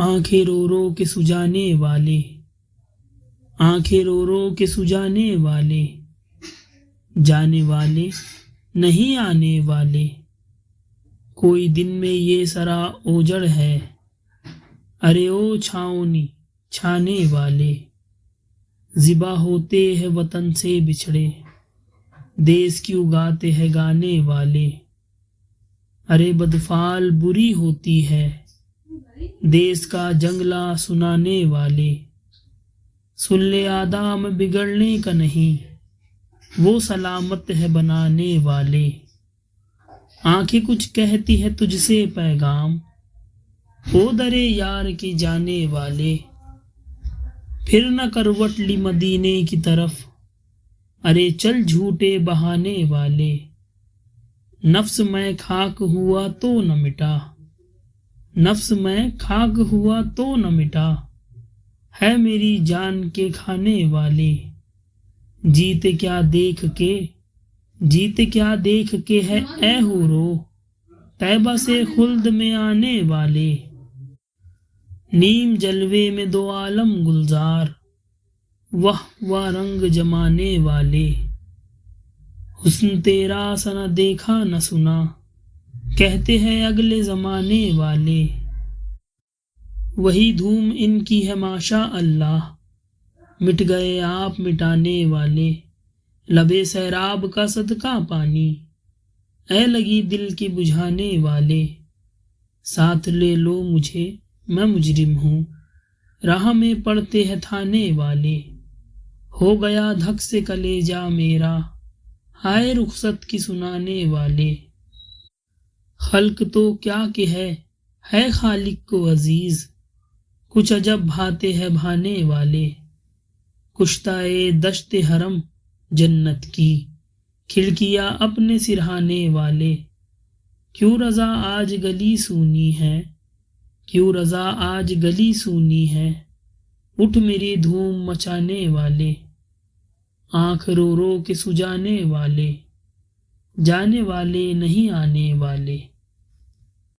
آنکھیں رو رو کے سجانے والے، آنکھیں رو رو کے سجانے والے، جانے والے نہیں آنے والے، کوئی دن میں یہ سرا اوجڑ ہے، ارے او چھاؤنی چھانے والے، ذبح ہوتے ہیں وطن سے بچھڑے، دیس کی اگاتے ہیں گانے والے، ارے بدفعال بری ہوتی ہے، دیس کا جنگلہ سنانے والے، سن لے آدام بگڑنے کا نہیں، وہ سلامت ہے بنانے والے، آنکھیں کچھ کہتی ہے تجھ سے پیغام، او درے یار کے جانے والے، پھر نہ کروٹ لی مدینے کی طرف، ارے چل جھوٹے بہانے والے، نفس میں خاک ہوا تو نہ مٹا، نفس میں خاک ہوا تو نہ مٹا، ہے میری جان کے کھانے والے، جیتے کیا دیکھ کے، جیتے کیا دیکھ کے ہے اے حورو، طیبہ سے خلد میں آنے والے، نیم جلوے میں دو عالم گلزار، واہ واہ رنگ جمانے والے، حسن تیرا سا نہ دیکھا نہ سنا، کہتے ہیں اگلے زمانے والے، وہی دھوم ان کی ہے ماشاء اللہ، مٹ گئے آپ مٹانے والے، لبے سیراب کا صدقہ پانی، اے لگی دل کی بجھانے والے، ساتھ لے لو مجھے میں مجرم ہوں، راہ میں پڑتے ہیں تھانے والے، ہو گیا دھک سے کلیجہ میرا، ہائے رخصت کی سنانے والے، خلق تو کیا کہ ہے خالق کو عزیز، کچھ عجب بھاتے ہیں بھانے والے، کشتۂ دشت حرم جنت کی، کھڑکیاں اپنے سرہانے والے، کیوں رضا آج گلی سونی ہے، کیوں رضا آج گلی سونی ہے، اٹھ میری دھوم مچانے والے، آنکھ رو رو کے سجانے والے، جانے والے نہیں آنے والے۔